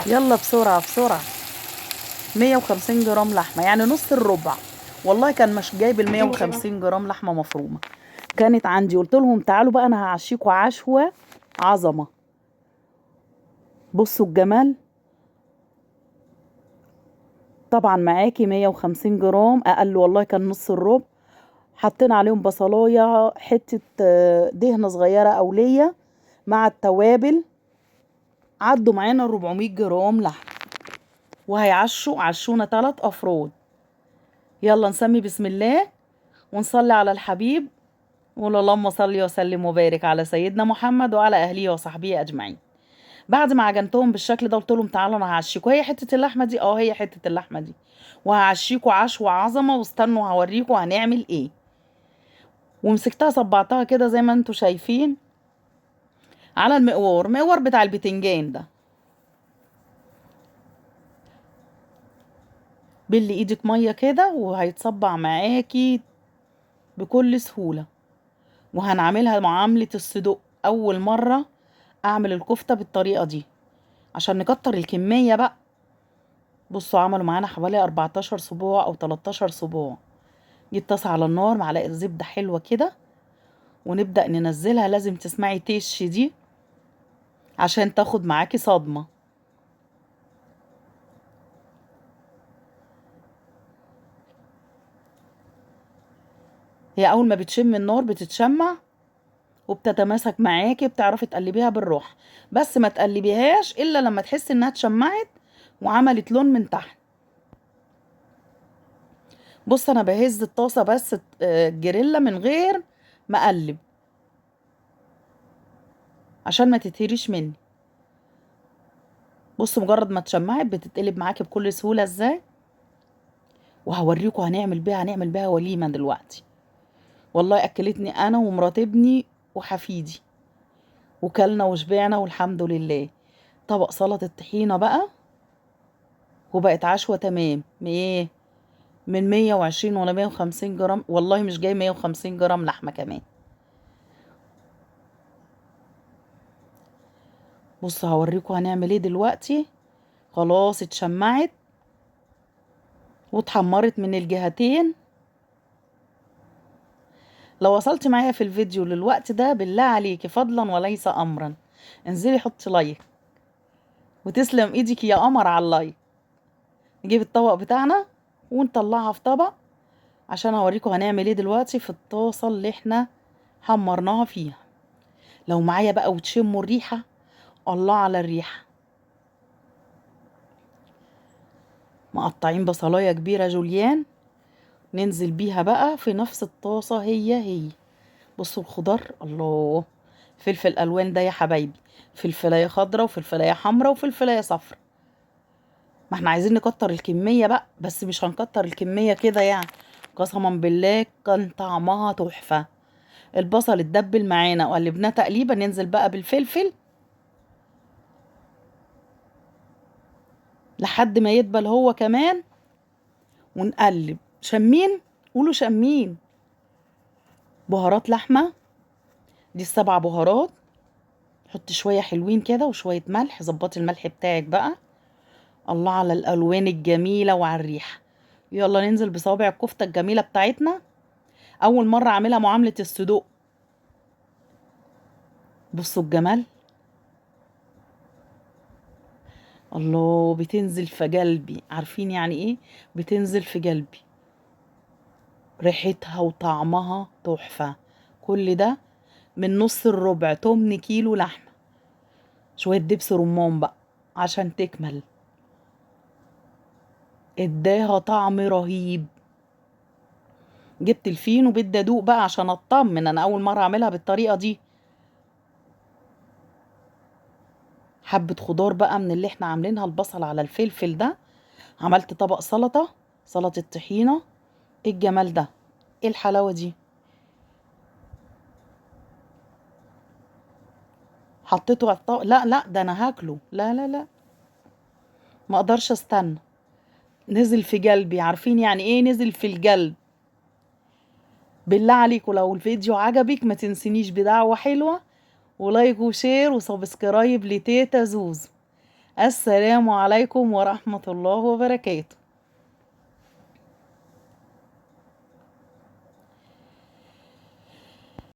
يلا بسرعة بسرعة. 150 جرام لحمة يعني نص الربع. والله كان مش جايب ال 150 جرام لحمة مفرومة. كانت عندي قلت لهم تعالوا بقى انا هعشيكوا عشوة عظمة. بصوا الجمال. طبعا معاكي 150 جرام اقل، والله كان نص الربع. حطينا عليهم بصلاية حتة دهنة صغيرة او ليا مع التوابل. عدوا معانا 400 جرام لحم. عشونا 3 افراد. يلا نسمي بسم الله ونصلي على الحبيب. ونقول اللهم صل وسلم وبارك على سيدنا محمد وعلى اهله وصحبه اجمعين. بعد ما عجنتهم بالشكل ده قلت لهم تعالوا انا هعشيكوا هي حته اللحمه دي، هي حته اللحمه دي. وهعشيكوا عشوه عظمه، واستنوا هوريكوا هنعمل ايه. ومسكتها صبعتها كده زي ما انتوا شايفين على المقور بتاع البتنجان ده. بلي ايدك ميه كده وهيتصبع معاكي بكل سهوله. وهنعملها معامله الصدوق. اول مره اعمل الكفته بالطريقه دي عشان نكتر الكميه بقى. بصوا عملوا معانا حوالي 14 صباع او 13 صباع. جيت طاسه على النار، معلقه زبده حلوه كده، ونبدا ننزلها. لازم تسمعي تيش دي عشان تاخد معاكي صدمه. هي اول ما بتشم النار بتتشمع وبتتماسك معاكي، بتعرفي تقلبيها بالراحه. بس ما تقلبيهاش الا لما تحسي انها اتشمعت وعملت لون من تحت. بص انا بهز الطاسه بس الجريلا من غير ما اقلب عشان ما تتهريش مني. بص مجرد ما اتشمعت بتتقلب معاكي بكل سهوله ازاي. وهوريكم هنعمل بيها وليمه دلوقتي. والله اكلتني انا ومرات ابني وحفيدي، وكلنا وشبعنا والحمد لله. طبق سلطه الطحينه بقى، وبقت عشوه تمام. ايه من 120 ولا 150 جرام، والله مش جاي 150 جرام لحمه كمان. بص هوريكم هنعمل ايه دلوقتي. خلاص اتشمعت واتحمرت من الجهتين. لو وصلت معايا في الفيديو للوقت ده بالله عليكي فضلا وليس امرا انزلي حطي لايك. وتسلم ايدك يا قمر على اللايك. نجيب الطبق بتاعنا ونطلعها في طبق عشان اوريكم هنعمل ايه دلوقتي في الطاسه اللي احنا حمرناها فيها. لو معايا بقى وتشموا الريحه، الله على الريحه. مقطعين بصلايه كبيره جوليان، ننزل بيها بقى في نفس الطاسه هي. بصوا الخضار، الله. فلفل الوان ده يا حبايبي، فلفلايه خضراء وفلفلايه حمراء وفلفلايه صفراء. ما احنا عايزين نكتر الكميه بقى، بس مش هنكتر الكميه كده يعني. قسما بالله كان طعمها تحفه. البصل اتدبل معانا وقلبناه تقليبه، ننزل بقى بالفلفل لحد ما يدبل هو كمان. ونقلب. شمين؟ قولوا شمين. بهارات لحمه، دي السبع بهارات. حط شويه حلوين كده وشويه ملح، ظبطي الملح بتاعك بقى. الله على الالوان الجميله وعلى الريحه. يلا ننزل بصوابع الكفته الجميله بتاعتنا. اول مره اعملها معامله الصدوق. بصوا الجمال. الله بتنزل في قلبي، عارفين يعني ايه بتنزل في قلبي. ريحتها وطعمها تحفه. كل ده من نص الربع 8 كيلو لحمه. شويه دبس رمان بقى عشان تكمل. اداها طعم رهيب. جبت الفين وبدي ادوق بقى عشان اطمن، انا اول مره اعملها بالطريقه دي. حبة خضار بقى من اللي احنا عاملينها، البصل على الفلفل ده. عملت طبق سلطة طحينة. ايه الجمال ده، ايه الحلاوة دي. حطيته على الطبق. لا لا ده انا هاكله، لا لا لا، ما اقدرش استنى. نزل في قلبي، عارفين يعني ايه نزل في القلب. بالله عليكم لو الفيديو عجبك ما تنسينيش بدعوة حلوة ولايك وشير وسبسكرايب لتيتا زوزو. السلام عليكم ورحمة الله وبركاته.